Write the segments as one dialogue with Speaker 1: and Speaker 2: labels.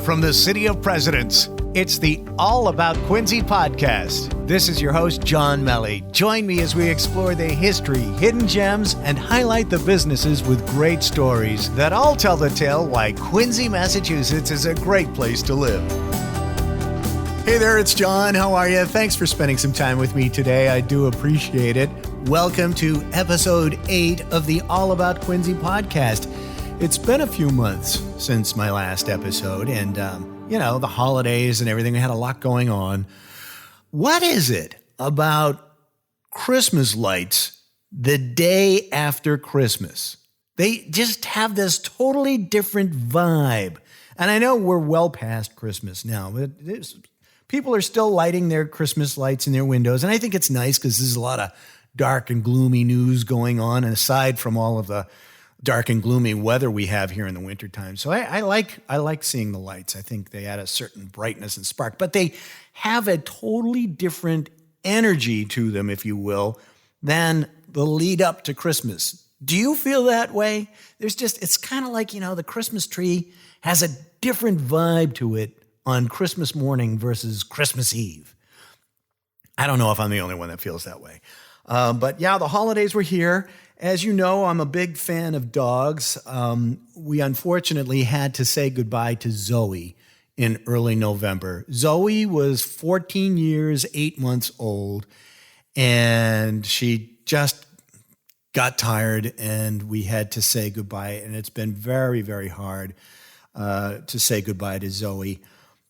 Speaker 1: from the City of Presidents, it's the All About Quincy podcast. This is your host, John Melly. Join me as we explore the history, hidden gems, and highlight the businesses with great stories that all tell the tale why Quincy, Massachusetts is a great place to live. Hey there, it's John. How are you? Thanks for spending some time with me today. I do appreciate it. Welcome to episode 8 of the All About Quincy podcast. It's been a few months since my last episode, and, the holidays and everything. We had a lot going on. What is it about Christmas lights the day after Christmas? They just have this totally different vibe. And I know we're well past Christmas now, but people are still lighting their Christmas lights in their windows. And I think it's nice because there's a lot of dark and gloomy news going on, and aside from all of the dark and gloomy weather we have here in the wintertime. So I like seeing the lights. I think they add a certain brightness and spark, but they have a totally different energy to them, if you will, than the lead up to Christmas. Do you feel that way? It's kind of like, the Christmas tree has a different vibe to it on Christmas morning versus Christmas Eve. I don't know if I'm the only one that feels that way. But yeah, the holidays were here. As you know, I'm a big fan of dogs. We unfortunately had to say goodbye to Zoe in early November. Zoe was 14 years, 8 months old, and she just got tired, and we had to say goodbye. And it's been very, very hard to say goodbye to Zoe.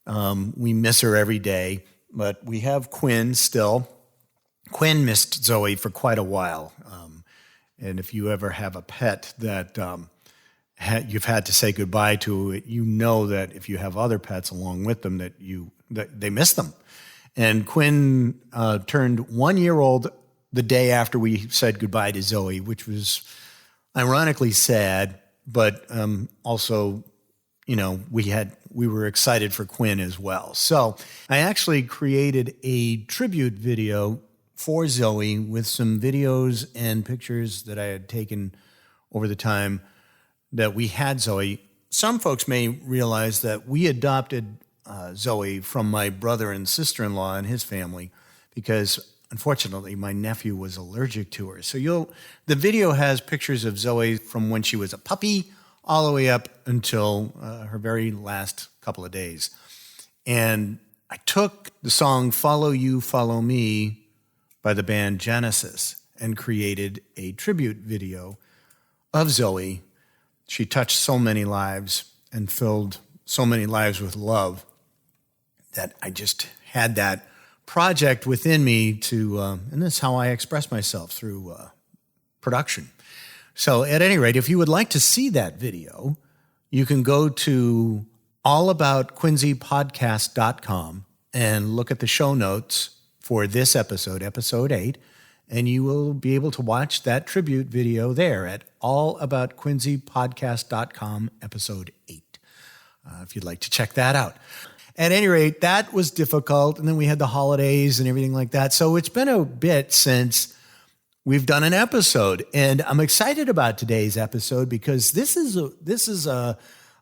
Speaker 1: We miss her every day, but we have Quinn still. Quinn missed Zoe for quite a while. And if you ever have a pet that you've had to say goodbye to, you know that if you have other pets along with them, that they miss them. And Quinn turned 1 year old the day after we said goodbye to Zoe, which was ironically sad, but also, we were excited for Quinn as well. So I actually created a tribute video for Zoe with some videos and pictures that I had taken over the time that we had Zoe. Some folks may realize that we adopted Zoe from my brother and sister-in-law and his family because, unfortunately, my nephew was allergic to her. So the video has pictures of Zoe from when she was a puppy all the way up until her very last couple of days. And I took the song Follow You, Follow Me by the band Genesis and created a tribute video of Zoe. She touched so many lives and filled so many lives with love that I just had that project within me and that's how I express myself through production. So at any rate, if you would like to see that video, you can go to allaboutquincypodcast.com and look at the show notes for this episode 8, and you will be able to watch that tribute video there at allaboutquincypodcast.com, episode 8, if you'd like to check that out. At any rate, that was difficult, and then we had the holidays and everything like that, so it's been a bit since we've done an episode, and I'm excited about today's episode because this is a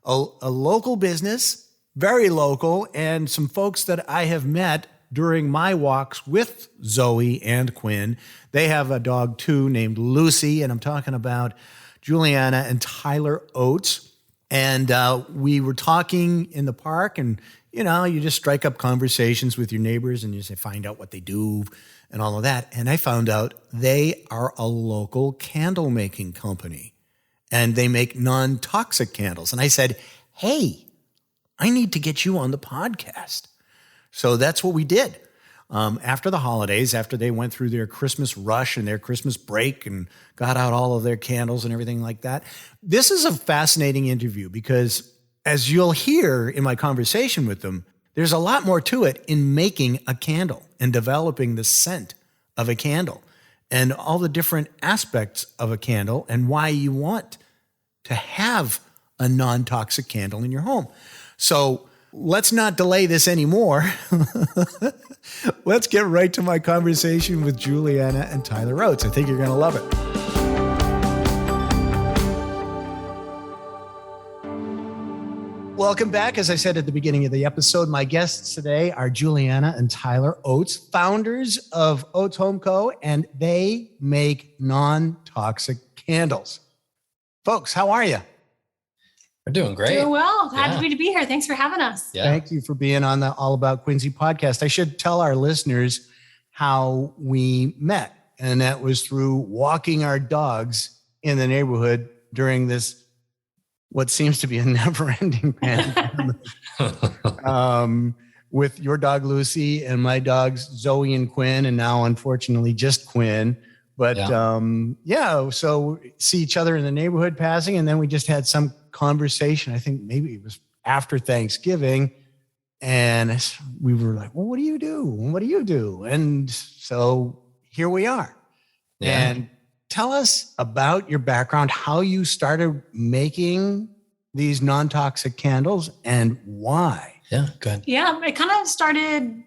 Speaker 1: local business, very local, and some folks that I have met during my walks with Zoe and Quinn. They have a dog too named Lucy, and I'm talking about Julianna and Tyler Oates. And we were talking in the park, and you just strike up conversations with your neighbors and you say, find out what they do and all of that. And I found out they are a local candle making company, and they make non-toxic candles. And I said, hey, I need to get you on the podcast. So that's what we did. After the holidays, after they went through their Christmas rush and their Christmas break and got out all of their candles and everything like that. This is a fascinating interview because, as you'll hear in my conversation with them, there's a lot more to it in making a candle and developing the scent of a candle and all the different aspects of a candle and why you want to have a non-toxic candle in your home. So let's not delay this anymore. Let's get right to my conversation with Julianna and Tyler Oates. I think you're going to love it. welcome back. As I said at the beginning of the episode, my guests today are Julianna and Tyler Oates, founders of OatesHomeCo, and they make non-toxic candles. Folks, how are you?
Speaker 2: We're doing great.
Speaker 3: Doing well. Happy to be here. Thanks for having us.
Speaker 2: Yeah.
Speaker 1: Thank you for being on the All About Quincy podcast. I should tell our listeners how we met, and that was through walking our dogs in the neighborhood during this what seems to be a never-ending pandemic, with your dog Lucy and my dogs Zoe and Quinn, and now unfortunately just Quinn. But so see each other in the neighborhood passing, and then we just had some conversation. I think maybe it was after Thanksgiving, and we were like, "Well, what do you do? What do you do?" And so here we are. Yeah. And tell us about your background, how you started making these non-toxic candles and why.
Speaker 2: Yeah, good.
Speaker 3: Yeah, it kind of started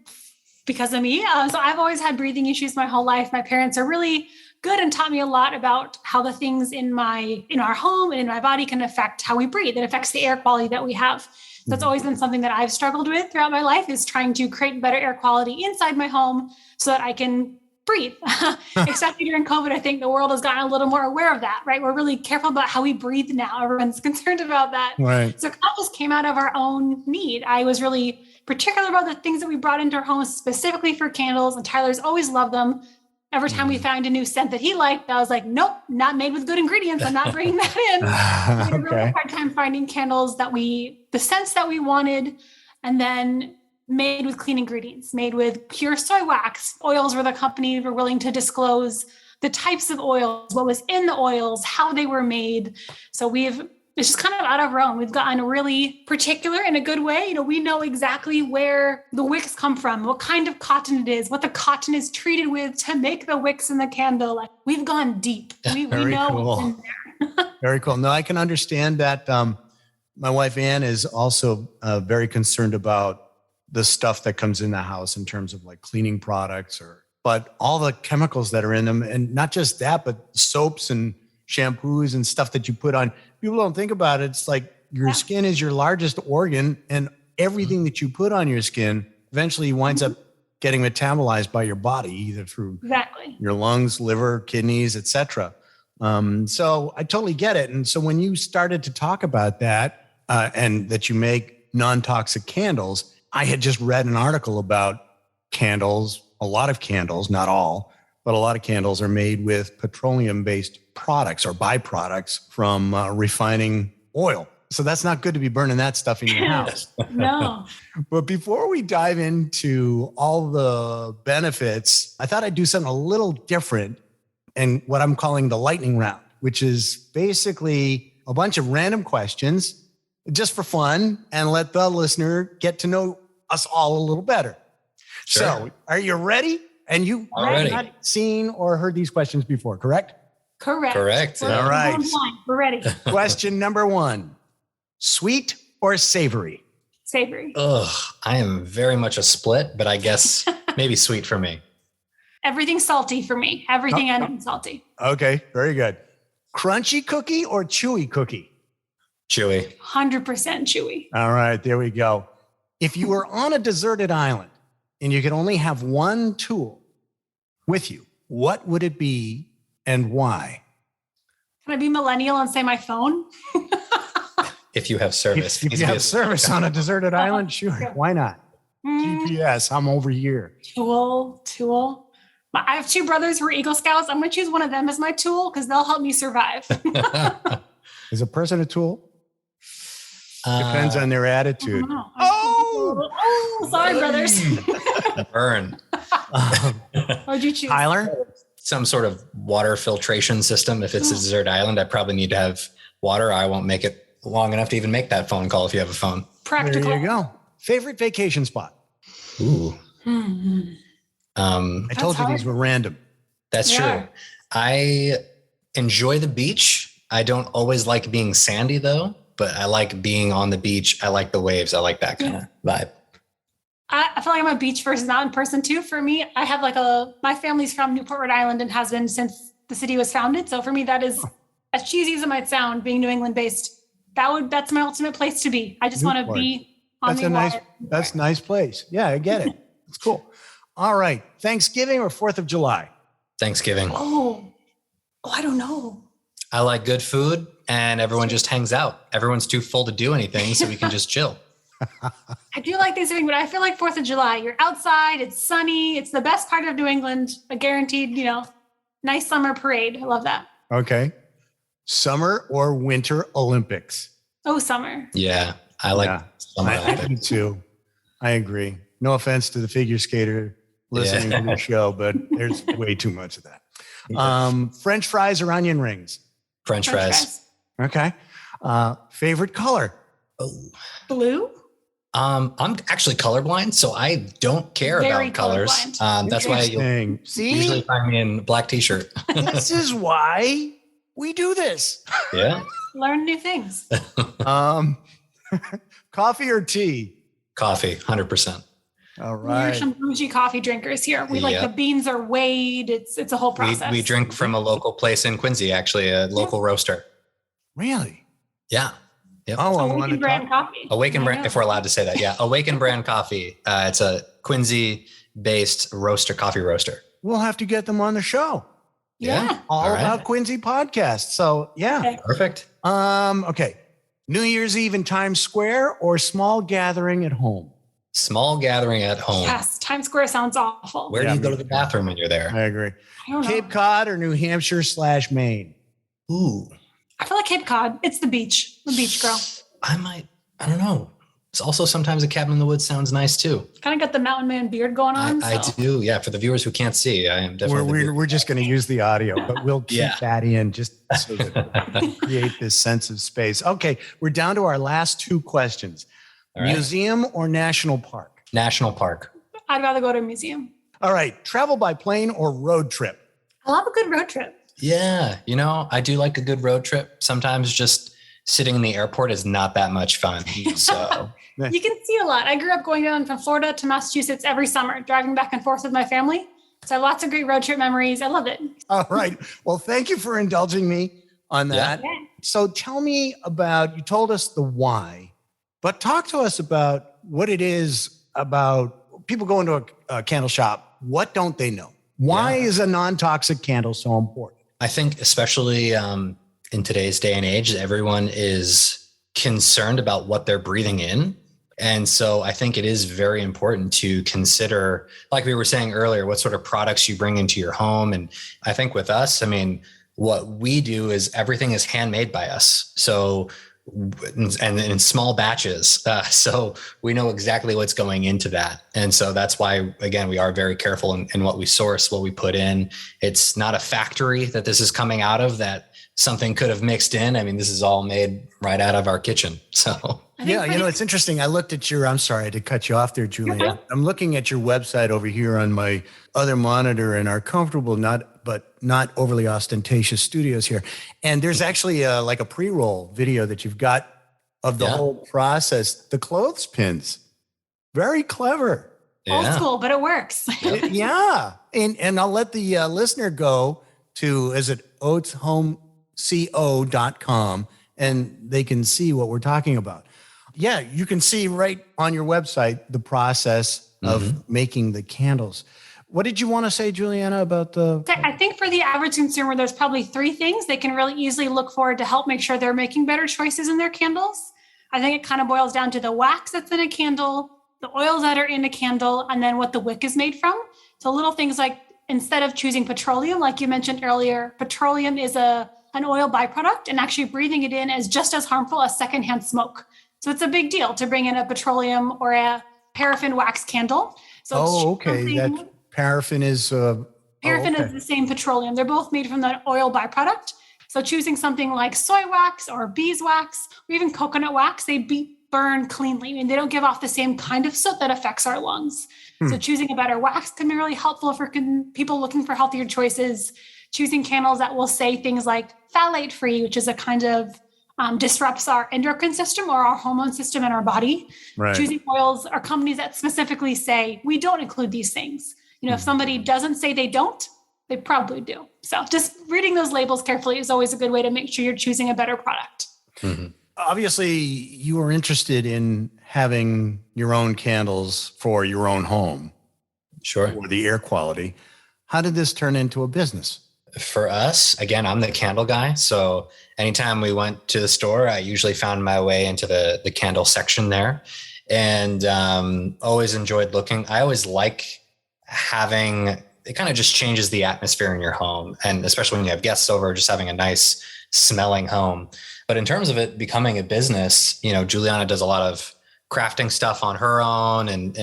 Speaker 3: because of me. So I've always had breathing issues my whole life. My parents are really good and taught me a lot about how the things in our home and in my body can affect how we breathe. It affects the air quality that we have. That's always been something that I've struggled with throughout my life, is trying to create better air quality inside my home so that I can breathe. Especially during COVID, I think the world has gotten a little more aware of that, right? We're really careful about how we breathe now. Everyone's concerned about that.
Speaker 1: Right.
Speaker 3: So it just came out of our own need. I was really particular about the things that we brought into our home specifically for candles, and Tyler's always loved them. Every time we found a new scent that he liked, I was like, nope, not made with good ingredients. I'm not bringing that in. We had a really hard time finding candles the scents that we wanted, and then made with clean ingredients, made with pure soy wax. Oils were the company were willing to disclose the types of oils, what was in the oils, how they were made. So it's just kind of out of our own. We've gotten really particular in a good way. We know exactly where the wicks come from, what kind of cotton it is, what the cotton is treated with to make the wicks in the candle. Like, we've gone deep. We know what's in there.
Speaker 1: Very cool. No, I can understand that. My wife, Ann, is also very concerned about the stuff that comes in the house in terms of like cleaning products, but all the chemicals that are in them. And not just that, but soaps and shampoos and stuff that you put on. People don't think about it. It's like your skin is your largest organ, and everything that you put on your skin eventually winds up getting metabolized by your body, either through your lungs, liver, kidneys, etc. So I totally get it. And so when you started to talk about that, and that you make non-toxic candles, I had just read an article about candles. A lot of candles, not all, but a lot of candles are made with petroleum-based products or byproducts from refining oil. So that's not good to be burning that stuff in your house.
Speaker 3: No.
Speaker 1: But before we dive into all the benefits, I thought I'd do something a little different, and what I'm calling the lightning round, which is basically a bunch of random questions just for fun and let the listener get to know us all a little better. Sure. So are you ready? And you have not seen or heard these questions before, correct?
Speaker 3: Correct.
Speaker 1: All right.
Speaker 3: We're ready.
Speaker 1: Question number 1, sweet or savory?
Speaker 3: Savory.
Speaker 2: I am very much a split, but I guess maybe sweet for me.
Speaker 3: Everything salty for me. Everything anything salty.
Speaker 1: Okay, very good. Crunchy cookie or chewy cookie?
Speaker 2: Chewy.
Speaker 3: 100% chewy.
Speaker 1: All right, there we go. If you were on a deserted island and you could only have one tool with you, what would it be and why?
Speaker 3: Can I be millennial and say my phone?
Speaker 2: If you have service.
Speaker 1: If you have service on a deserted island, sure. Why not? GPS, I'm over here.
Speaker 3: Tool. I have 2 brothers who are Eagle Scouts. I'm going to choose one of them as my tool because they'll help me survive.
Speaker 1: Is a person a tool? Depends on their attitude.
Speaker 3: Sorry, brothers.
Speaker 2: Burn.
Speaker 3: What'd you choose?
Speaker 1: Tyler?
Speaker 2: Some sort of water filtration system. If it's a desert island, I probably need to have water. I won't make it long enough to even make that phone call if you have a phone.
Speaker 3: Practical.
Speaker 1: There you go. Favorite vacation spot?
Speaker 2: Ooh.
Speaker 1: I told you these were random.
Speaker 2: That's true. I enjoy the beach. I don't always like being sandy though, but I like being on the beach. I like the waves. I like that kind of vibe.
Speaker 3: I feel like I'm a beach versus mountain person too. For me, I have my family's from Newport, Rhode Island and has been since the city was founded. So for me, that is as cheesy as it might sound, being New England based. that's my ultimate place to be. I just want to be on the water.
Speaker 1: That's a nice place. Yeah, I get it. It's cool. All right. Thanksgiving or 4th of July?
Speaker 2: Thanksgiving.
Speaker 3: Oh, I don't know.
Speaker 2: I like good food and everyone just hangs out. Everyone's too full to do anything, so we can just chill.
Speaker 3: I do like Thanksgiving, but I feel like 4th of July, you're outside, it's sunny, it's the best part of New England, a guaranteed, nice summer parade. I love that.
Speaker 1: Okay. Summer or winter Olympics?
Speaker 3: Oh, summer.
Speaker 2: Yeah, I like summer.
Speaker 1: I do too. I agree. No offense to the figure skater listening to the show, but there's way too much of that. French fries or onion rings?
Speaker 2: French fries.
Speaker 1: Okay. Favorite color?
Speaker 3: Blue?
Speaker 2: I'm actually colorblind, so I don't care about colors. That's why you'll usually find me in a black t-shirt.
Speaker 1: This is why we do this.
Speaker 2: Yeah.
Speaker 3: Learn new things.
Speaker 1: Coffee or tea?
Speaker 2: Coffee, 100%.
Speaker 1: All right.
Speaker 3: We're some bougie coffee drinkers here. We like the beans are weighed. It's a whole process.
Speaker 2: We drink from a local place in Quincy, actually, a local roaster.
Speaker 1: Really?
Speaker 2: Yeah. Yep.
Speaker 3: Oh, Awaken brand coffee.
Speaker 2: Awaken brand, if we're allowed to say that. Yeah. Awaken brand coffee. It's a Quincy-based coffee roaster.
Speaker 1: We'll have to get them on the show.
Speaker 3: Yeah.
Speaker 1: All about Quincy podcast. So yeah.
Speaker 3: Okay.
Speaker 2: Perfect.
Speaker 1: Okay. New Year's Eve in Times Square or small gathering at home?
Speaker 2: Small gathering at home.
Speaker 3: Yes. Times Square sounds awful.
Speaker 2: Where do you go to the bathroom when you're there?
Speaker 1: I agree.
Speaker 3: I don't know.
Speaker 1: Cape Cod or New Hampshire / Maine?
Speaker 2: Ooh.
Speaker 3: I feel like Cape Cod. It's the beach. The beach girl.
Speaker 2: I don't know. It's also sometimes a cabin in the woods sounds nice too.
Speaker 3: Kind of got the mountain man beard going on.
Speaker 2: I do. Yeah. For the viewers who can't see, I am definitely.
Speaker 1: We're just going to use the audio, but we'll keep that in just so that we create this sense of space. Okay. We're down to our last 2 questions. Right. Museum or national park?
Speaker 2: National park.
Speaker 3: I'd rather go to a museum.
Speaker 1: All right. Travel by plane or road trip?
Speaker 3: I love a good road trip.
Speaker 2: Yeah. I do like a good road trip. Sometimes just sitting in the airport is not that much fun. So
Speaker 3: you can see a lot. I grew up going down from Florida to Massachusetts every summer, driving back and forth with my family. So I have lots of great road trip memories. I love it.
Speaker 1: All right. Well, thank you for indulging me on that. Yeah. So tell me you told us the why, but talk to us about what it is about people going to a candle shop. What don't they know? Why is a non-toxic candle so important?
Speaker 2: I think especially in today's day and age, everyone is concerned about what they're breathing in. And so I think it is very important to consider, like we were saying earlier, what sort of products you bring into your home. And I think with us, what we do is everything is handmade by us. So, and in small batches. So we know exactly what's going into that. And so that's why, again, we are very careful in what we source, what we put in. It's not a factory that this is coming out of that something could have mixed in. This is all made right out of our kitchen. So
Speaker 1: yeah, it's interesting. I looked at I'm sorry to cut you off there, Julianna. Okay. I'm looking at your website over here on my other monitor in our comfortable, but not overly ostentatious studios here. And there's actually like a pre-roll video that you've got of the whole process. The clothespins, very clever.
Speaker 3: Old school, but it works.
Speaker 1: Yeah. And I'll let the listener go to, is it OatesHomeCo.com, and they can see what we're talking about. Yeah, you can see right on your website the process of making the candles. What did you want to say, Julianna, about
Speaker 3: I think for the average consumer, there's probably 3 things they can really easily look for to help make sure they're making better choices in their candles. I think it kind of boils down to the wax that's in a candle, the oils that are in a candle, and then what the wick is made from. So little things like, instead of choosing petroleum, like you mentioned earlier, petroleum is an oil byproduct, and actually breathing it in is just as harmful as secondhand smoke. So it's a big deal to bring in a petroleum or a paraffin wax candle. So
Speaker 1: okay. That paraffin is...
Speaker 3: Paraffin is the same petroleum. They're both made from the oil byproduct. So choosing something like soy wax or beeswax or even coconut wax, they burn cleanly. They don't give off the same kind of soot that affects our lungs. So choosing a better wax can be really helpful for people looking for healthier choices. Choosing candles that will say things like phthalate-free, which is a kind of disrupts our endocrine system or our hormone system in our body. Right. Choosing oils or companies that specifically say, we don't include these things. If somebody doesn't say they don't, they probably do. So just reading those labels carefully is always a good way to make sure you're choosing a better product.
Speaker 1: Obviously, you were interested in having your own candles for your own home.
Speaker 2: Sure.
Speaker 1: For the air quality. How did this turn into a business?
Speaker 2: For us, again, I'm the candle guy. So anytime we went to the store, I usually found my way into the candle section there, and always enjoyed looking. I always like having, it kind of just changes the atmosphere in your home. And especially when you have guests over, just having a nice smelling home. But in terms of it becoming a business, Julianna does a lot of crafting stuff on her own and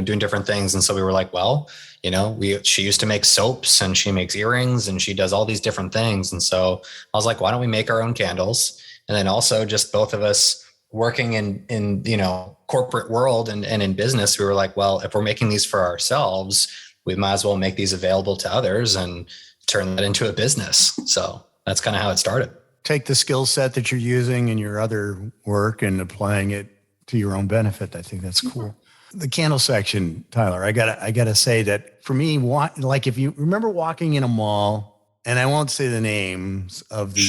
Speaker 2: doing different things. And so we were like, well, she used to make soaps and she makes earrings and she does all these different things. And so I was like, why don't we make our own candles? And then also just both of us working in corporate world and in business, we were like, well, if we're making these for ourselves, we might as well make these available to others and turn that into a business. So that's kind of how it started.
Speaker 1: Take the skill set that you're using in your other work and applying it to your own benefit. I think that's cool. The candle section, Tyler, I gotta say that for me, like if you remember walking in a mall, and I won't say the names of the,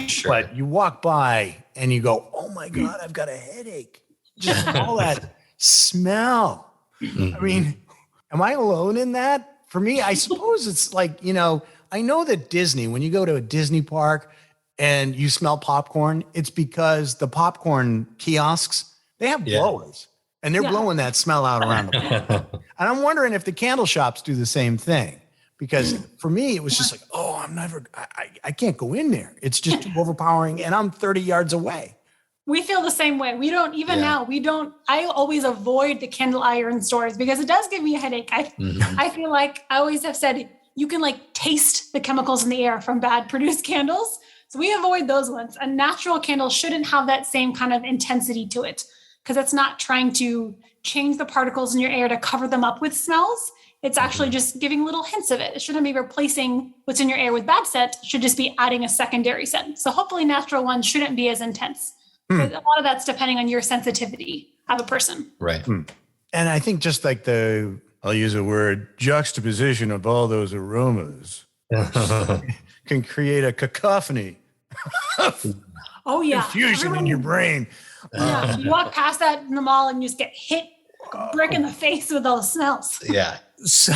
Speaker 2: sure.
Speaker 1: but you walk by and you go, oh my God, I've got a headache. Just all that smell. I mean, am I alone in that? For me, I suppose it's like, I know that Disney, when you go to a Disney park and you smell popcorn, it's because the popcorn kiosks, they have blowers and they're blowing that smell out around the park. And I'm wondering if the candle shops do the same thing, because for me, it was just like, oh, I can't go in there. It's just too overpowering and I'm 30 yards away.
Speaker 3: We feel the same way. We don't, even now, I always avoid the candle iron stores because it does give me a headache. I feel like I always have said, you can taste the chemicals in the air from bad produced candles. So we avoid those ones. A natural candle shouldn't have that same kind of intensity to it because it's not trying to change the particles in your air to cover them up with smells. It's actually just giving little hints of it. It shouldn't be replacing what's in your air with bad scent. It should just be adding a secondary scent. So hopefully natural ones shouldn't be as intense. But a lot of that's depending on your sensitivity of a person.
Speaker 2: Right.
Speaker 1: And I think just like I'll use a word, juxtaposition of all those aromas can create a cacophony.
Speaker 3: Oh yeah.
Speaker 1: Confusion in your brain.
Speaker 3: Yeah. You walk past that in the mall and you just get hit brick in the face with all the smells.
Speaker 2: Yeah.
Speaker 1: So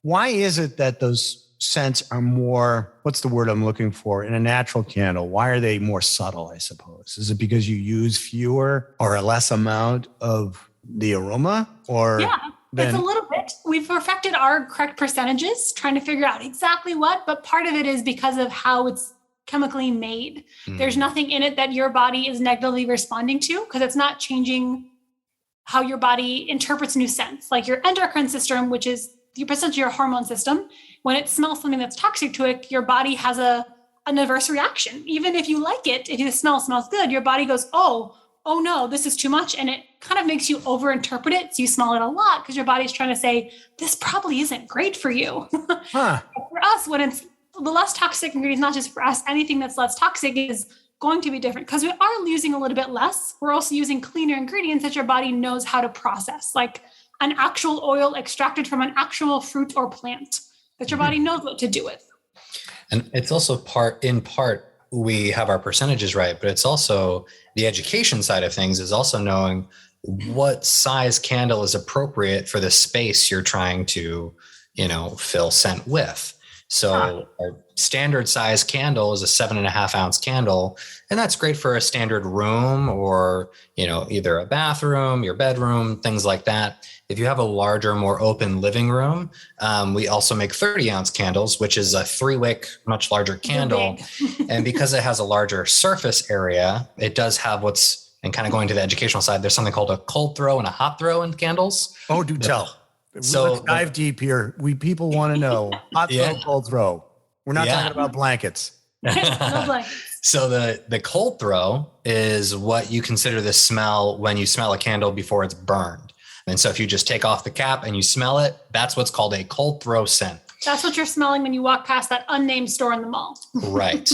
Speaker 1: why is it that those scents are more, what's the word I'm looking for, in a natural candle? Why are they more subtle, I suppose? Is it because you use fewer or a less amount of the aroma? Or
Speaker 3: it's a little bit. We've perfected our correct percentages, trying to figure out exactly what, but part of it is because of how it's chemically made. There's nothing in it that your body is negatively responding to because it's not changing how your body interprets new scents. Like your endocrine system, which is essentially your hormone system, when it smells something that's toxic to it, your body has an adverse reaction. Even if you like it, if the smell smells good, your body goes, oh no, this is too much. And it kind of makes you overinterpret it. So you smell it a lot because your body's trying to say, this probably isn't great for you. For us, when it's the less toxic ingredients, not just for us, anything that's less toxic is going to be different because we are using a little bit less. We're also using cleaner ingredients that your body knows how to process, like an actual oil extracted from an actual fruit or plant that your body knows what to do with.
Speaker 2: And it's also in part, we have our percentages right, but it's also the education side of things is also knowing what size candle is appropriate for the space you're trying to, fill scent with. So our standard size candle is a 7.5 ounce candle. And that's great for a standard room or, either a bathroom, your bedroom, things like that. If you have a larger, more open living room, we also make 30 ounce candles, which is a 3-wick, much larger candle. And because it has a larger surface area, it does have and kind of going to the educational side, there's something called a cold throw and a hot throw in candles.
Speaker 1: Oh, do tell.
Speaker 2: So
Speaker 1: let's dive deep here. People want to know hot throw, cold throw. We're not talking about blankets.
Speaker 3: No blankets.
Speaker 2: So the cold throw is what you consider the smell when you smell a candle before it's burned. And so if you just take off the cap and you smell it, that's what's called a cold throw scent.
Speaker 3: That's what you're smelling when you walk past that unnamed store in the mall.
Speaker 2: Right.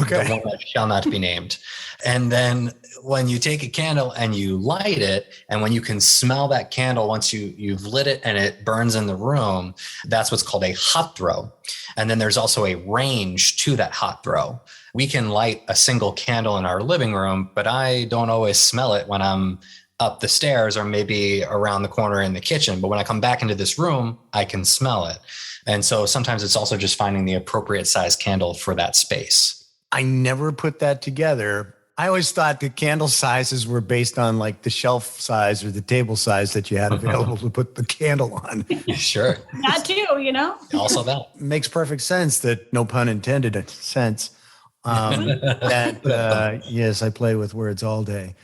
Speaker 1: Okay.
Speaker 2: The one that shall not be named. And then when you take a candle and you light it, and when you can smell that candle once you've lit it and it burns in the room, that's what's called a hot throw. And then there's also a range to that hot throw. we can light a single candle in our living room, but I don't always smell it when I'm up the stairs or maybe around the corner in the kitchen. But when I come back into this room, I can smell it. And so sometimes it's also just finding the appropriate size candle for that space.
Speaker 1: I never put that together. I always thought the candle sizes were based on like the shelf size or the table size that you had available to put the candle on.
Speaker 2: Sure.
Speaker 3: That too, you know?
Speaker 2: Also that.
Speaker 1: Makes perfect sense that, no pun intended, sense. Yes, I play with words all day.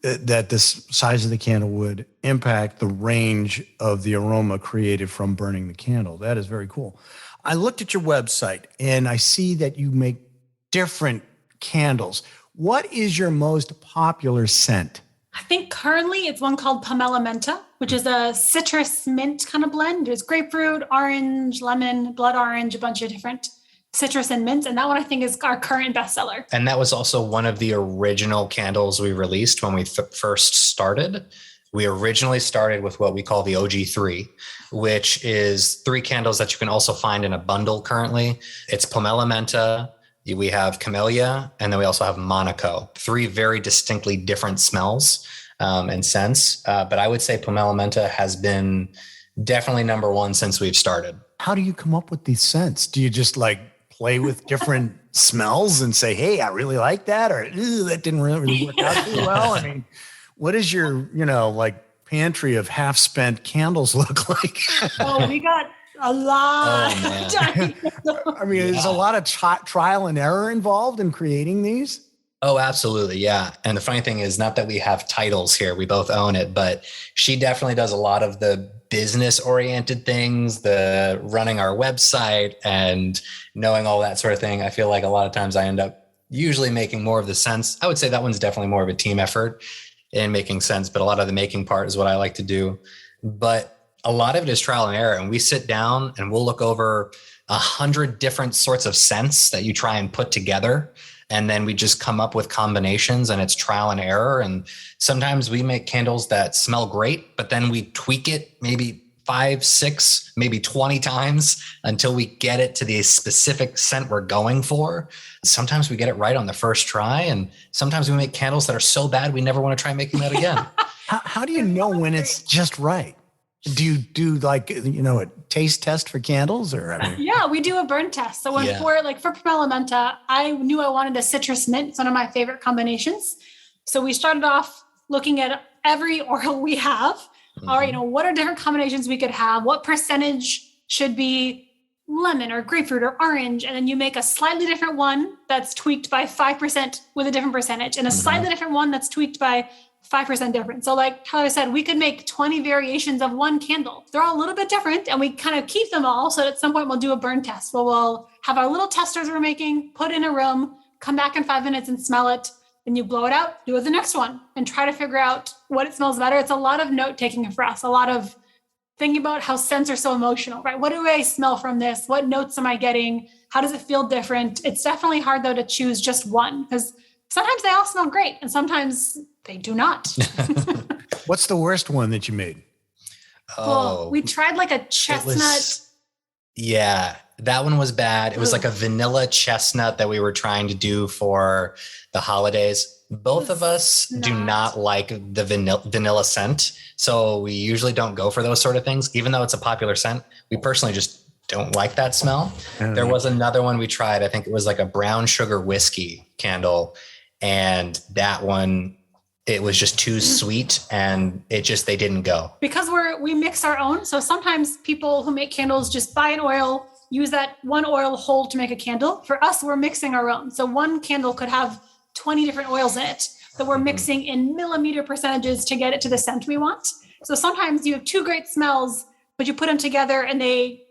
Speaker 1: That this size of the candle would impact the range of the aroma created from burning the candle. That is very cool. I looked at your website and I see that you make different candles. What is your most popular scent?
Speaker 3: I think currently it's one called Pomelo Menta, which is a citrus mint kind of blend. There's grapefruit, orange, lemon, blood orange, a bunch of different citrus and mint. And that one I think is our current bestseller.
Speaker 2: And that was also one of the original candles we released when we first started. We originally started with what we call the OG3, which is 3 candles that you can also find in a bundle currently. It's Pomelo Menta, we have Camellia, and then we also have Monaco. 3 very distinctly different smells and scents. But I would say Pomelo Menta has been definitely number 1 since we've started.
Speaker 1: How do you come up with these scents? Do you just like play with different smells and say, hey, I really like that, or that didn't really work out too well? I mean, what is your, like pantry of half-spent candles look like?
Speaker 3: Oh, we got a lot.
Speaker 2: Oh, man.
Speaker 1: I mean, there's a lot of trial and error involved in creating these.
Speaker 2: Oh, absolutely. Yeah. And the funny thing is, not that we have titles here, we both own it, but she definitely does a lot of the business oriented things, the running our website and knowing all that sort of thing. I feel like a lot of times I end up usually making more of the sense. I would say that one's definitely more of a team effort in making sense, but a lot of the making part is what I like to do. But a lot of it is trial and error. And we sit down and we'll look over 100 different sorts of scents that you try and put together. And then we just come up with combinations, and it's trial and error. And sometimes we make candles that smell great, but then we tweak it maybe 5, 6, maybe 20 times until we get it to the specific scent we're going for. Sometimes we get it right on the first try. And sometimes we make candles that are so bad, we never want to try making that again.
Speaker 1: How do you know when it's just right? Do you do like, a taste test for candles or?
Speaker 3: Yeah, we do a burn test. So for Pomelo Menta, I knew I wanted a citrus mint. It's one of my favorite combinations. So we started off looking at every oil we have, or, what are different combinations we could have? What percentage should be lemon or grapefruit or orange? And then you make a slightly different one that's tweaked by 5% with a different percentage, and a slightly different one that's tweaked by 5% different. So like how I said, we could make 20 variations of one candle. They're all a little bit different, and we kind of keep them all. So at some point we'll do a burn test. We'll have our little testers we're making, put in a room, come back in 5 minutes and smell it. Then you blow it out, do the next one, and try to figure out what it smells better. It's a lot of note taking for us, a lot of thinking about how scents are so emotional, right? What do I smell from this? What notes am I getting? How does it feel different? It's definitely hard though to choose just one, because sometimes they all smell great and sometimes they do not.
Speaker 1: What's the worst one that you made?
Speaker 3: Well, we tried like a chestnut.
Speaker 2: That one was bad. It was like a vanilla chestnut that we were trying to do for the holidays. Both of us do not like the vanilla scent. So we usually don't go for those sort of things. Even though it's a popular scent, we personally just don't like that smell. There was another one we tried. I think it was like a brown sugar whiskey candle. And that one, it was just too sweet, and they didn't go. Because
Speaker 3: we mix our own. So sometimes people who make candles just buy an oil, use that one oil whole to make a candle. For us, we're mixing our own. So one candle could have 20 different oils in it that we're mixing in millimeter percentages to get it to the scent we want. So sometimes you have 2 great smells, but you put them together and they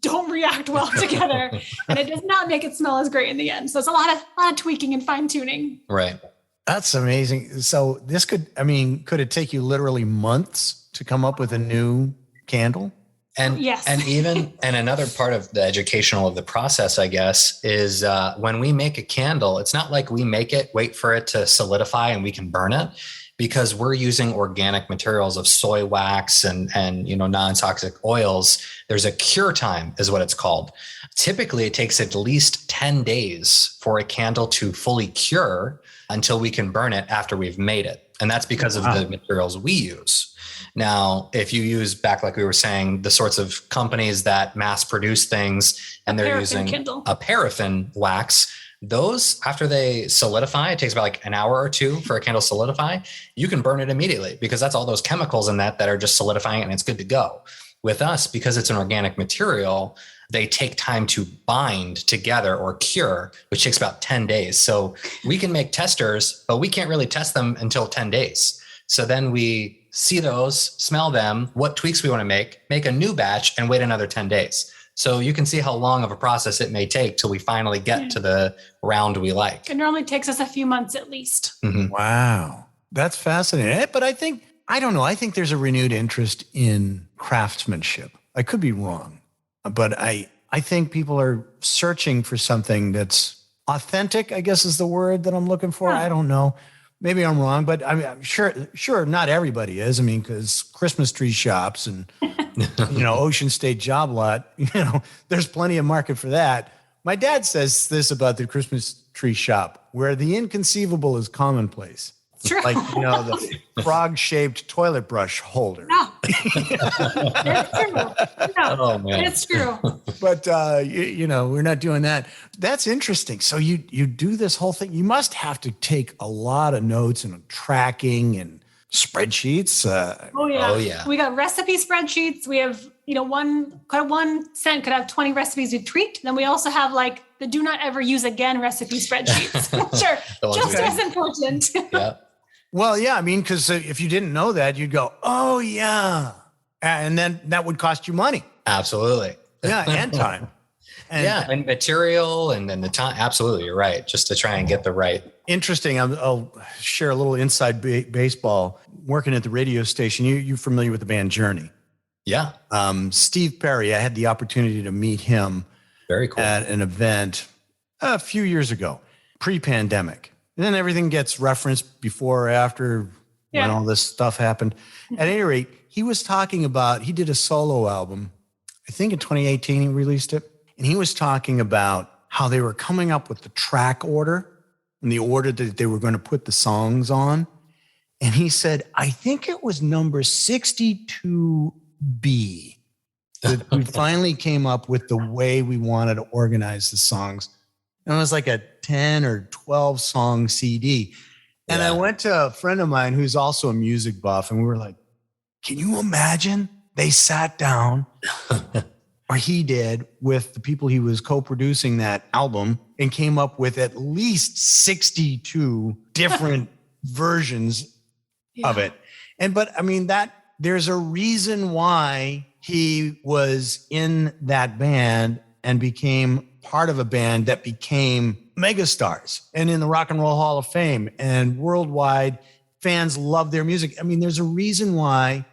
Speaker 3: don't react well together, and it does not make it smell as great in the end. So it's a lot of tweaking and fine tuning.
Speaker 2: Right.
Speaker 1: That's amazing. So this could it take you literally months to come up with a new candle?
Speaker 2: And
Speaker 3: yes.
Speaker 2: and another part of the educational of the process, I guess, is when we make a candle, it's not like we make it, wait for it to solidify and we can burn it, because we're using organic materials of soy wax and non-toxic oils. There's a cure time is what it's called. typically it takes at least 10 days for a candle to fully cure until we can burn it after we've made it. And that's because of the materials we use. Now, if you use back, like we were saying, the sorts of companies that mass produce things and they're using a paraffin wax, those, after they solidify, it takes about like an hour or two for a candle to solidify. You can burn it immediately because that's all those chemicals in that are just solidifying and it's good to go. With us, because it's an organic material, they take time to bind together or cure, which takes about 10 days. So we can make testers, but we can't really test them until 10 days. So then we see those, smell them, what tweaks we want to make a new batch and wait another 10 days. So you can see how long of a process it may take till we finally get to the round we like.
Speaker 3: It normally takes us a few months at least.
Speaker 1: Mm-hmm. Wow. That's fascinating. But I think there's a renewed interest in craftsmanship. I could be wrong, but I think people are searching for something that's authentic, I guess is the word that I'm looking for. I don't know. Maybe I'm wrong, but I'm sure not everybody is. I mean, because Christmas tree shops and, Ocean State Job Lot, there's plenty of market for that. My dad says this about the Christmas tree shop, where the inconceivable is commonplace.
Speaker 3: True.
Speaker 1: Like, the frog-shaped toilet brush holder.
Speaker 3: No. That's true. No,
Speaker 2: oh, man.
Speaker 3: It's true.
Speaker 1: But, we're not doing that. That's interesting. So you do this whole thing. You must have to take a lot of notes and tracking and spreadsheets.
Speaker 3: Oh, yeah. We got recipe spreadsheets. We have, one scent could have 20 recipes we tweaked. Then we also have like the do not ever use again recipe spreadsheets. Sure. Just as important.
Speaker 2: Yeah.
Speaker 1: Well, yeah, I mean, because if you didn't know that, you'd go, oh, yeah. And then that would cost you money.
Speaker 2: Absolutely.
Speaker 1: Yeah, and time.
Speaker 2: And material and then the time. Absolutely, you're right. Just to try and get the right.
Speaker 1: Interesting. I'll share a little inside baseball. Working at the radio station, you're familiar with the band Journey.
Speaker 2: Yeah.
Speaker 1: Steve Perry, I had the opportunity to meet him
Speaker 2: very cool
Speaker 1: at an event a few years ago, pre-pandemic. And then everything gets referenced before or after when all this stuff happened. At any rate, he was talking about, he did a solo album. I think in 2018 he released it. And he was talking about how they were coming up with the track order and the order that they were going to put the songs on. And he said, I think it was number 62B that we finally came up with the way we wanted to organize the songs. And it was like a 10 or 12 song CD. And I went to a friend of mine who's also a music buff. And we were like, can you imagine? They sat down, or he did, with the people he was co-producing that album and came up with at least 62 different versions of it. But I mean, there's a reason why he was in that band and became part of a band that became megastars and in the Rock and Roll Hall of Fame, and worldwide fans love their music. I mean, there's a reason why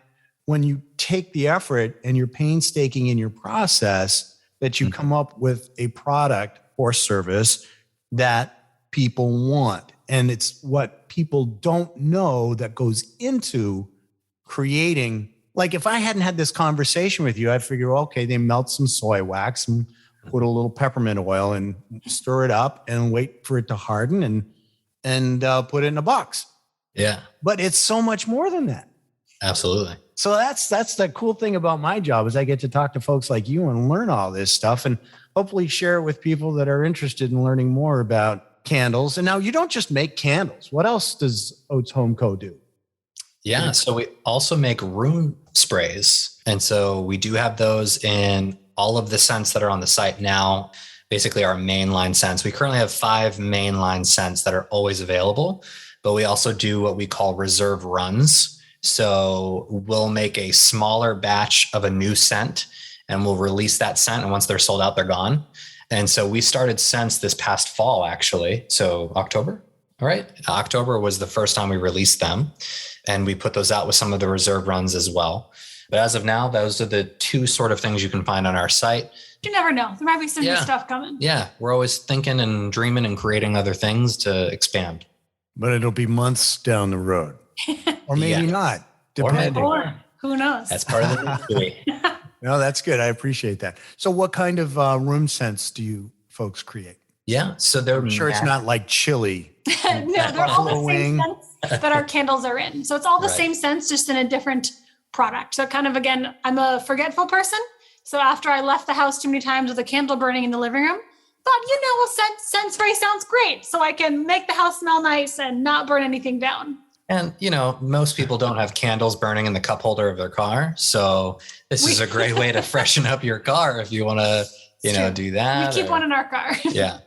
Speaker 1: when you take the effort and you're painstaking in your process, that you come up with a product or service that people want. And it's what people don't know that goes into creating. Like if I hadn't had this conversation with you, I'd figure, okay, they melt some soy wax and put a little peppermint oil and stir it up and wait for it to harden and put it in a box.
Speaker 2: Yeah.
Speaker 1: But it's so much more than that.
Speaker 2: Absolutely.
Speaker 1: So that's the cool thing about my job is I get to talk to folks like you and learn all this stuff and hopefully share it with people that are interested in learning more about candles. And now you don't just make candles. What else does OatesHomeCo do?
Speaker 2: Yeah. So we also make room sprays. And so we do have those in all of the scents that are on the site now, basically our mainline scents. We currently have 5 mainline scents that are always available, but we also do what we call reserve runs. So we'll make a smaller batch of a new scent and we'll release that scent. And once they're sold out, they're gone. And so we started scents this past fall, actually. So October. All right. October was the first time we released them. And we put those out with some of the reserve runs as well. But as of now, those are the 2 sort of things you can find on our site.
Speaker 3: You never know. There might be some new stuff coming.
Speaker 2: Yeah. We're always thinking and dreaming and creating other things to expand.
Speaker 1: But it'll be months down the road. Or maybe not, depending.
Speaker 3: Or who knows?
Speaker 2: That's part of the mystery.
Speaker 1: No, that's good. I appreciate that. So what kind of room scents do you folks create?
Speaker 2: Yeah. So they're
Speaker 1: I'm sure it's not like chili.
Speaker 3: No, they're all the
Speaker 1: Buffalo
Speaker 3: same
Speaker 1: wing.
Speaker 3: scents that our candles are in. So it's all the
Speaker 2: Right.
Speaker 3: same scents, just in a different product. So kind of, again, I'm a forgetful person. So after I left the house too many times with a candle burning in the living room, thought, scent spray sounds great. So I can make the house smell nice and not burn anything down.
Speaker 2: And, most people don't have candles burning in the cup holder of their car. So this is a great way to freshen up your car if you want to, do that.
Speaker 3: We keep one in our car.
Speaker 2: Yeah.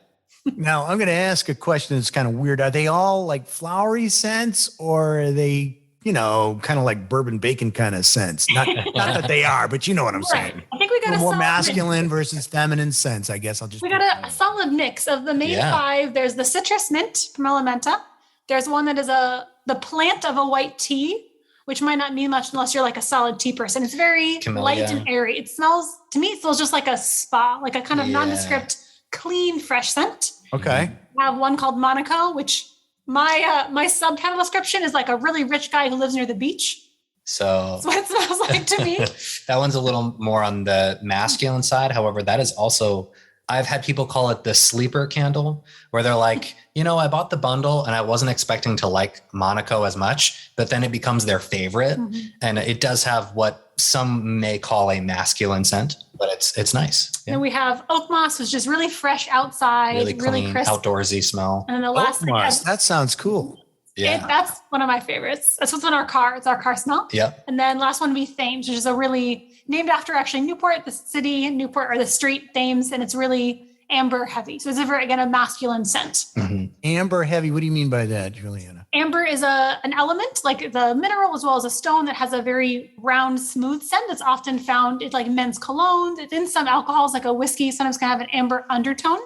Speaker 1: Now, I'm going to ask a question that's kind of weird. Are they all like flowery scents, or are they, kind of like bourbon bacon kind of scents? Not that they are, but you know what I'm saying.
Speaker 3: I think we got a
Speaker 1: more
Speaker 3: solid
Speaker 1: masculine
Speaker 3: mix.
Speaker 1: versus feminine scents, I guess.
Speaker 3: We got a solid mix of the main five. There's the citrus mint from Elementa. There's one that is the plant of a white tea, which might not mean much unless you're like a solid tea person. It's very light and airy. It smells just like a spa, like a kind of nondescript, clean, fresh scent.
Speaker 1: Okay.
Speaker 3: I have one called Monaco, which my subtitle description is like a really rich guy who lives near the beach.
Speaker 2: So
Speaker 3: that's what it smells like to me.
Speaker 2: That one's a little more on the masculine side. However, that is also, I've had people call it the sleeper candle, where they're like, I bought the bundle and I wasn't expecting to like Monaco as much, but then it becomes their favorite. Mm-hmm. And it does have what some may call a masculine scent, but it's nice. Yeah.
Speaker 3: And we have oak moss, which is really fresh outside,
Speaker 2: really clean,
Speaker 3: crisp,
Speaker 2: outdoorsy smell.
Speaker 3: And then the last thing,
Speaker 1: that sounds cool.
Speaker 2: Yeah,
Speaker 3: that's one of my favorites. That's what's in our car. It's our car smell.
Speaker 2: Yep.
Speaker 3: And then last one would be Thames, which is a really named after actually Newport, the city, Newport, or the street Thames, and it's really amber heavy. So it's a masculine scent.
Speaker 2: Mm-hmm.
Speaker 1: Amber heavy. What do you mean by that, Julianna?
Speaker 3: Amber is an element, like the mineral, as well as a stone, that has a very round, smooth scent that's often found in like men's colognes. It's in some alcohols, like a whiskey, sometimes can have an amber undertone.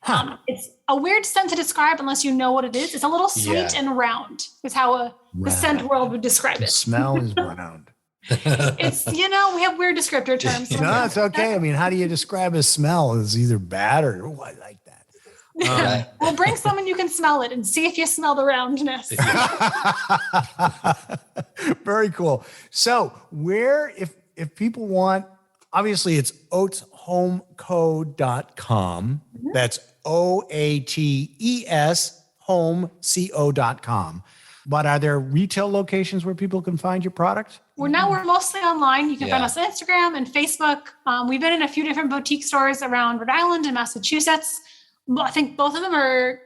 Speaker 1: Huh.
Speaker 3: It's a weird scent to describe unless you know what it is. It's a little sweet and round, is how the scent world would describe
Speaker 1: The
Speaker 3: it.
Speaker 1: smell is round.
Speaker 3: It's, we have weird descriptor terms.
Speaker 1: No, it's okay. I mean, how do you describe a smell? It's either bad or, I like that.
Speaker 3: We'll bring some and you can smell it and see if you smell the roundness.
Speaker 1: Very cool. So if people want, obviously it's OatesHomeCo.com. Mm-hmm. That's OATES HomeCo.com. But are there retail locations where people can find your product?
Speaker 3: We're mostly online. You can find us on Instagram and Facebook. We've been in a few different boutique stores around Rhode Island and Massachusetts. I think both of them I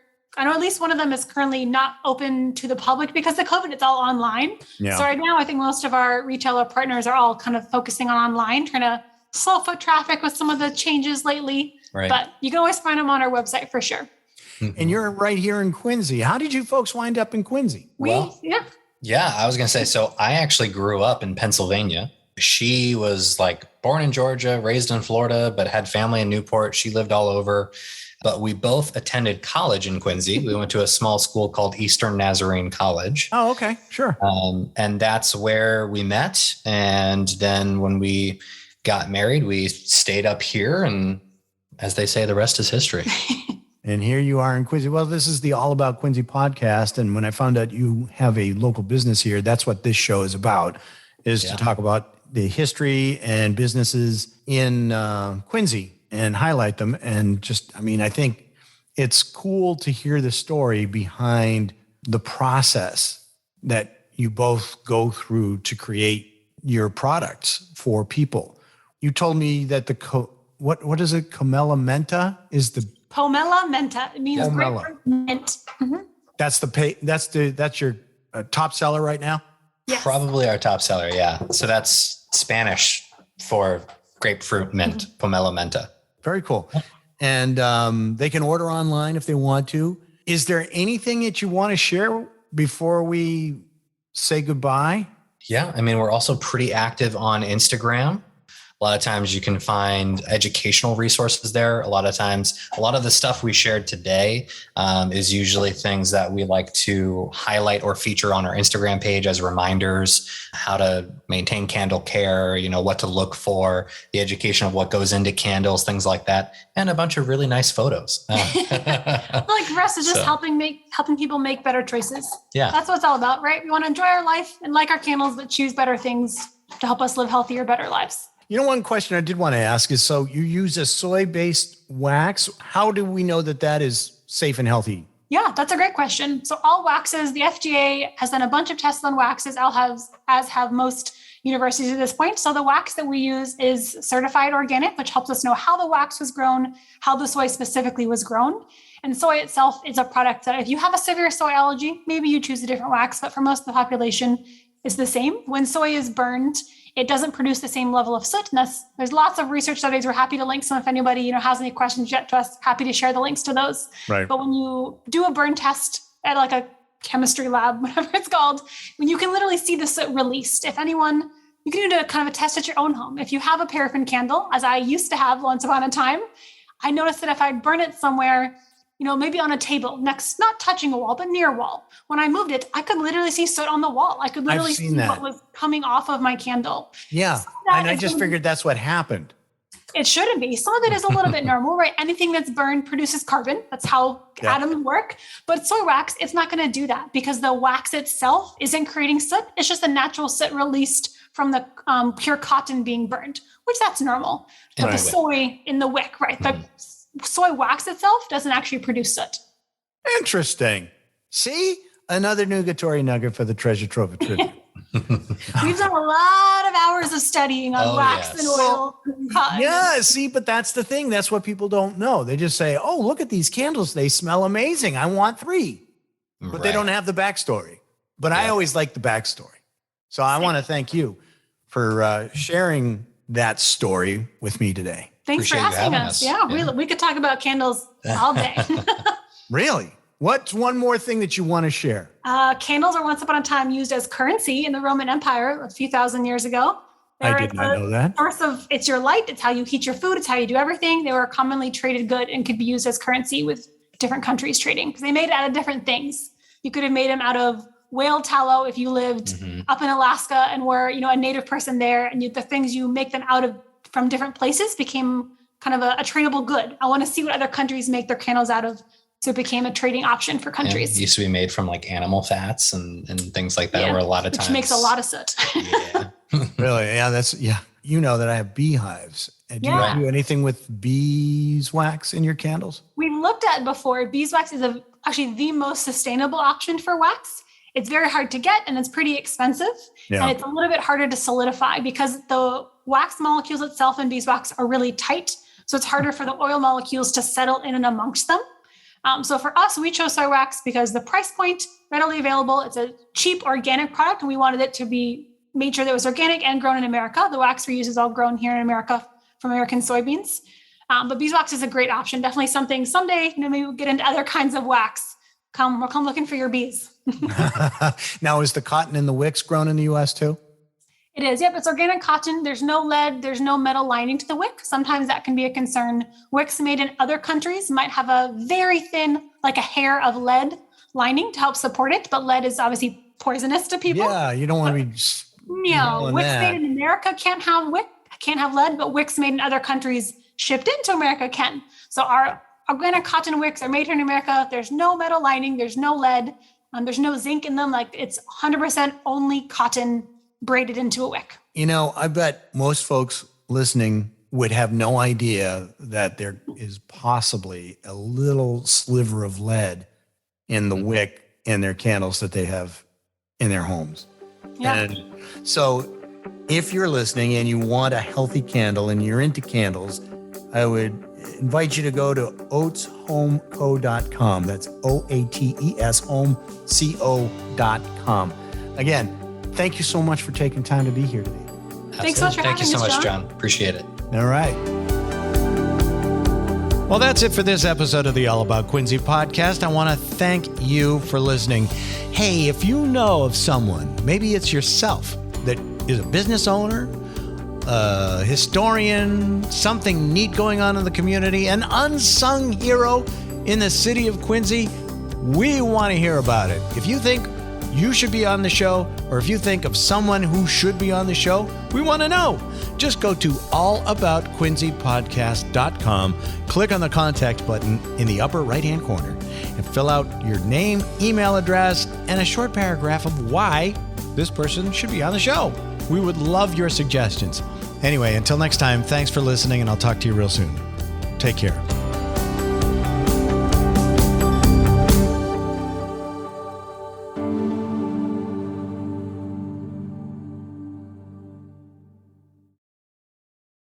Speaker 3: know at least one of them is currently not open to the public because of COVID. It's all online. Yeah. So right now, I think most of our retailer partners are all kind of focusing on online, trying to slow foot traffic with some of the changes lately.
Speaker 2: Right.
Speaker 3: But you can always find them on our website for sure.
Speaker 1: And you're right here in Quincy. How did you folks wind up in Quincy?
Speaker 2: Yeah, I was going to say, so I actually grew up in Pennsylvania. She was like born in Georgia, raised in Florida, but had family in Newport. She lived all over. But we both attended college in Quincy. We went to a small school called Eastern Nazarene College.
Speaker 1: Oh, okay. Sure.
Speaker 2: And that's where we met. And then when we got married, we stayed up here. And as they say, the rest is history.
Speaker 1: And here you are in Quincy. Well, this is the All About Quincy podcast. And when I found out you have a local business here, that's what this show is about, is to talk about the history and businesses in Quincy and highlight them. And I think it's cool to hear the story behind the process that you both go through to create your products for people. You told me that what is it? Pomella menta is the
Speaker 3: Pomella menta. It means grapefruit mint. Mm-hmm.
Speaker 1: That's your top seller right now?
Speaker 3: Yes.
Speaker 2: Probably our top seller. Yeah. So that's Spanish for grapefruit mint, Pomella menta.
Speaker 1: Very cool. And they can order online if they want to. Is there anything that you want to share before we say goodbye?
Speaker 2: Yeah. I mean, we're also pretty active on Instagram. A lot of times you can find educational resources there. A lot of times, a lot of the stuff we shared today is usually things that we like to highlight or feature on our Instagram page as reminders, how to maintain candle care, what to look for, the education of what goes into candles, things like that, and a bunch of really nice photos.
Speaker 3: Like for us, it's just helping people make better choices.
Speaker 2: Yeah.
Speaker 3: That's what it's all about, right? We want to enjoy our life and like our candles, but choose better things to help us live healthier, better lives.
Speaker 1: One question I did want to ask is, so you use a soy-based wax. How do we know that that is safe and healthy?
Speaker 3: Yeah, that's a great question. So all waxes, the FDA has done a bunch of tests on waxes, as have most universities at this point. So the wax that we use is certified organic, which helps us know how the wax was grown, how the soy specifically was grown. And soy itself is a product that if you have a severe soy allergy, maybe you choose a different wax, but for most of the population, it's the same. When soy is burned, it doesn't produce the same level of soot. And there's lots of research studies. We're happy to link some if anybody has any questions yet to us. Happy to share the links to those.
Speaker 1: Right.
Speaker 3: But when you do a burn test at like a chemistry lab, whatever it's called, when you can literally see the soot released. If anyone, you can do kind of a test at your own home. If you have a paraffin candle, as I used to have once upon a time, I noticed that if I burn it somewhere, maybe on a table next, not touching a wall, but near a wall. When I moved it, I could literally see soot on the wall. I could literally see what was coming off of my candle.
Speaker 1: Yeah. And I just figured that's what happened.
Speaker 3: It shouldn't be. Some of it is a little bit normal, right? Anything that's burned produces carbon. That's how atoms work. But soy wax, it's not going to do that because the wax itself isn't creating soot. It's just a natural soot released from the pure cotton being burned, which that's normal. But the soy in the wick, right? The soy wax itself doesn't actually produce soot.
Speaker 1: Interesting. See? Another nugatory nugget for the treasure trove of trivia.
Speaker 3: We've done a lot of hours of studying on wax and oil. And cotton.
Speaker 1: Yeah, see, but that's the thing. That's what people don't know. They just say, oh, look at these candles. They smell amazing. I want 3. But they don't have the backstory. But I always like the backstory. So I want to thank you for sharing that story with me today.
Speaker 3: Thanks for asking us. Yeah, we could talk about candles all day.
Speaker 1: Really? What's one more thing that you want to share?
Speaker 3: Candles are once upon a time used as currency in the Roman Empire a few thousand years ago.
Speaker 1: I did not know that.
Speaker 3: It's your light. It's how you heat your food. It's how you do everything. They were a commonly traded good and could be used as currency with different countries trading because they made it out of different things. You could have made them out of whale tallow if you lived up in Alaska and were, a native person there, and the things you make them out of from different places became kind of a tradable good. I want to see what other countries make their candles out of. So it became a trading option for countries.
Speaker 2: It used to be made from like animal fats and things like that, where a lot of times.
Speaker 3: Which makes a lot of soot.
Speaker 2: Yeah.
Speaker 1: Really? Yeah, You know that I have beehives. And do you do anything with beeswax in your candles?
Speaker 3: We looked at before. Beeswax is actually the most sustainable option for wax. It's very hard to get and it's pretty expensive. Yeah. And it's a little bit harder to solidify because the wax molecules itself in beeswax are really tight. So it's harder for the oil molecules to settle in and amongst them. So for us, we chose soy wax because the price point, readily available. It's a cheap organic product, and we wanted it to be made sure that it was organic and grown in America. The wax we use is all grown here in America from American soybeans. But beeswax is a great option. Definitely something someday, maybe we'll get into other kinds of wax. Come looking for your bees.
Speaker 1: Now, is the cotton in the wicks grown in the U.S. too?
Speaker 3: It is. Yep. It's organic cotton. There's no lead. There's no metal lining to the wick. Sometimes that can be a concern. Wicks made in other countries might have a very thin, like a hair of lead lining to help support it. But lead is obviously poisonous to people.
Speaker 1: Yeah. You don't want to be.
Speaker 3: No, wicks made in America can't have lead, but wicks made in other countries shipped into America can. So our organic cotton wicks are made here in America. There's no metal lining. There's no lead. There's no zinc in them. Like it's 100% only cotton braided into a wick.
Speaker 1: I bet most folks listening would have no idea that there is possibly a little sliver of lead in the wick in their candles that they have in their homes. Yeah. And so if you're listening and you want a healthy candle and you're into candles, I would invite you to go to OatesHomeCo.com. That's OATES HomeCo.com. Again, thank you so much for taking time to be here today.
Speaker 2: Absolutely.
Speaker 3: Thanks so much for having us,
Speaker 2: Thank you so much, John. Appreciate it.
Speaker 1: All right. Well, that's it for this episode of the All About Quincy podcast. I want to thank you for listening. Hey, if you know of someone, maybe it's yourself, that is a business owner, a historian, something neat going on in the community, an unsung hero in the city of Quincy, we want to hear about it. If you think you should be on the show, or if you think of someone who should be on the show, we want to know. Just go to allaboutquincypodcast.com, click on the contact button in the upper right-hand corner, and fill out your name, email address, and a short paragraph of why this person should be on the show. We would love your suggestions. Anyway, until next time, thanks for listening, and I'll talk to you real soon. Take care.